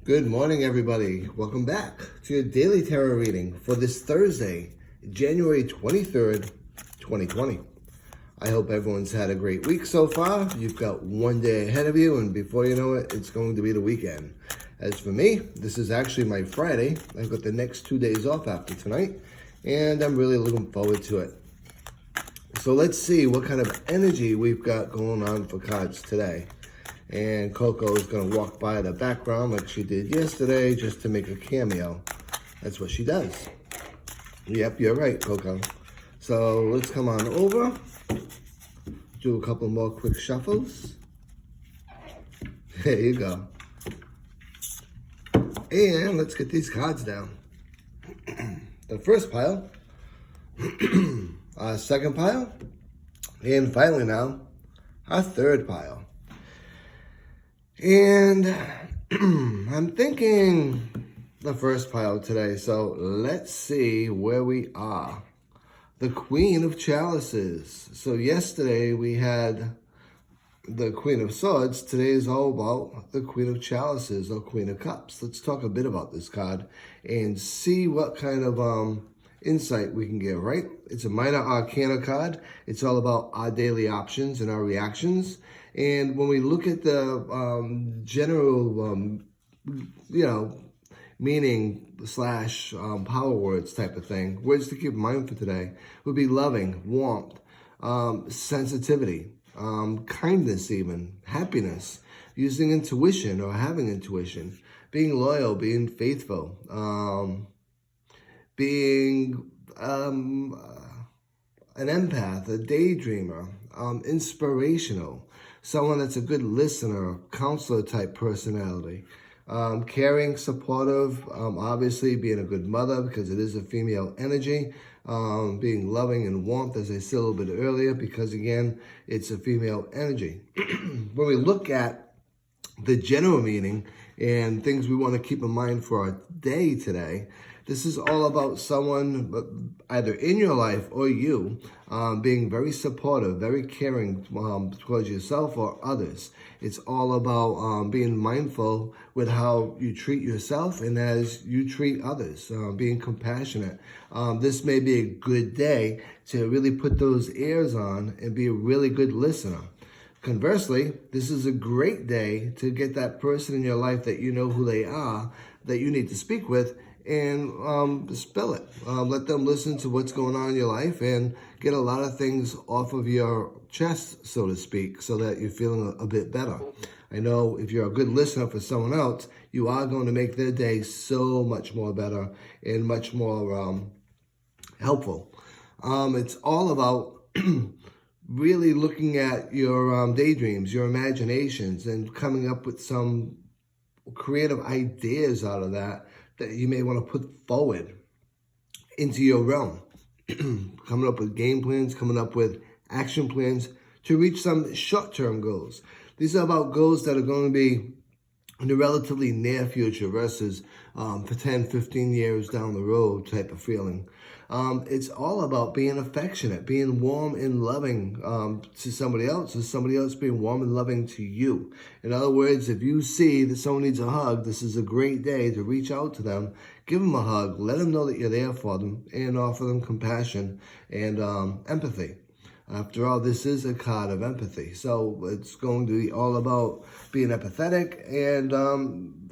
Good morning, everybody. Welcome back to your daily tarot reading for this Thursday, January 23rd, 2020. I hope everyone's had a great week so far. You've got one day ahead of you, and before you know it, it's going to be the weekend. As for me, this is actually my Friday. I've got the next 2 days off after tonight, and I'm really looking forward to it. So let's see what kind of energy we've got going on for cards today. And Coco is going to walk by the background like she did yesterday just to make a cameo. That's what she does. Yep, you're right, Coco. So let's come on over. Do a couple more quick shuffles. There you go. And let's get these cards down. The first pile. Our second pile. And finally now, our third pile. And I'm thinking the first pile today, so let's see where we are. The Queen of Chalices. So yesterday we had the Queen of Swords. Today is all about the Queen of Chalices or Queen of Cups. Let's talk a bit about this card and see what kind of insight we can get, right? It's a minor arcana card. It's all about our daily options and our reactions. And when we look at the general, meaning slash power words type of thing, words to keep in mind for today would be loving, warmth, sensitivity, kindness even, happiness, using intuition or having intuition, being loyal, being faithful, being an empath, a daydreamer, inspirational, someone that's a good listener, counselor type personality, caring, supportive, obviously being a good mother because it is a female energy, being loving and warmth, as I said a little bit earlier, because again, it's a female energy. When we look at the general meaning and things we want to keep in mind for our day today, this is all about someone either in your life or you being very supportive, very caring towards yourself or others. It's all about being mindful with how you treat yourself and as you treat others, being compassionate. This may be a good day to really put those ears on and be a really good listener. Conversely, this is a great day to get that person in your life that you know who they are, that you need to speak with, and spill it. Let them listen to what's going on in your life and get a lot of things off of your chest, so to speak, so that you're feeling a bit better. I know if you're a good listener for someone else, you are going to make their day so much more better and much more helpful. It's all about really looking at your daydreams, your imaginations, and coming up with some creative ideas out of that you may want to put forward into your realm. Coming up with game plans, coming up with action plans to reach some short-term goals. These are about goals that are going to be in the relatively near future versus for 10, 15 years down the road type of feeling. It's all about being affectionate, being warm and loving to somebody else, or somebody else being warm and loving to you. In other words, if you see that someone needs a hug, this is a great day to reach out to them, give them a hug, let them know that you're there for them, and offer them compassion and empathy. After all, this is a card of empathy, so it's going to be all about being empathetic, and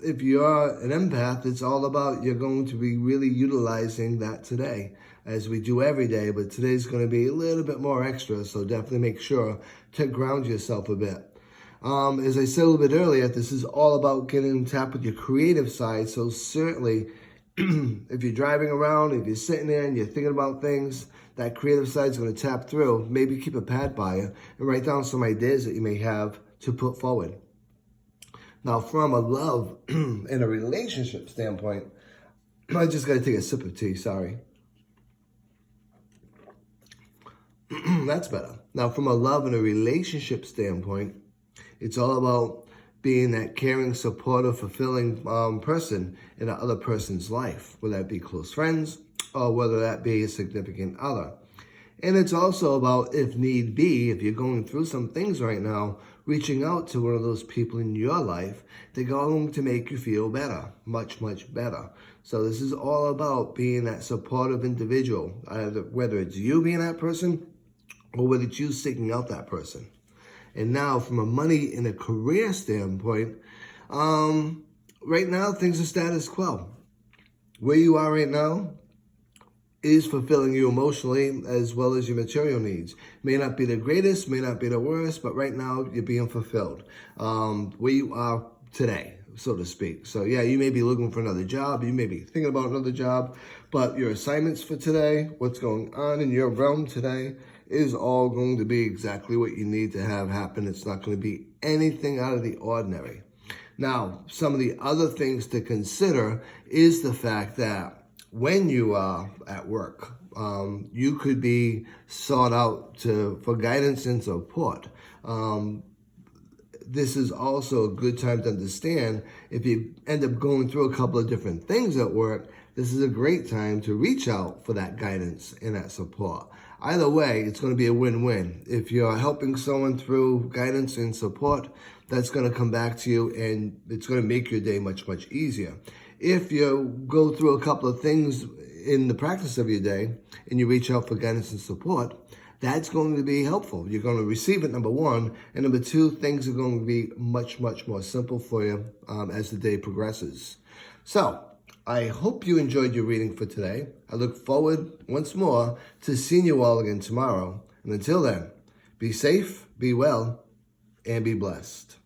if you're an empath, it's all about you're going to be really utilizing that today, as we do every day, but today's going to be a little bit more extra, so definitely make sure to ground yourself a bit. As I said a little bit earlier, this is all about getting tapped with your creative side, so certainly if you're driving around, if you're sitting there and you're thinking about things, that creative side is going to tap through. Maybe keep a pad by you and write down some ideas that you may have to put forward. Now, from a love and a relationship standpoint, I just got to take a sip of tea, sorry. That's better. Now, from a love and a relationship standpoint, it's all about being that caring, supportive, fulfilling person in the other person's life, whether that be close friends or whether that be a significant other. And it's also about, if need be, if you're going through some things right now, reaching out to one of those people in your life, they're going to make you feel better, much, much better. So this is all about being that supportive individual, whether it's you being that person or whether it's you seeking out that person. And now from a money and a career standpoint, right now things are status quo. Where you are right now is fulfilling you emotionally as well as your material needs. May not be the greatest, may not be the worst, but right now you're being fulfilled. Where you are today, so to speak. So yeah, you may be looking for another job, you may be thinking about another job, but your assignments for today, what's going on in your realm today, is all going to be exactly what you need to have happen. It's not going to be anything out of the ordinary. Now, some of the other things to consider is the fact that when you are at work, you could be sought out for guidance and support. This is also a good time to understand if you end up going through a couple of different things at work, this is a great time to reach out for that guidance and that support. Either way, it's going to be a win-win. If you're helping someone through guidance and support, that's going to come back to you and it's going to make your day much, much easier. If you go through a couple of things in the practice of your day and you reach out for guidance and support, that's going to be helpful. You're going to receive it, number one. And number two, things are going to be much, much more simple for you as the day progresses. So I hope you enjoyed your reading for today. I look forward once more to seeing you all again tomorrow. And until then, be safe, be well, and be blessed.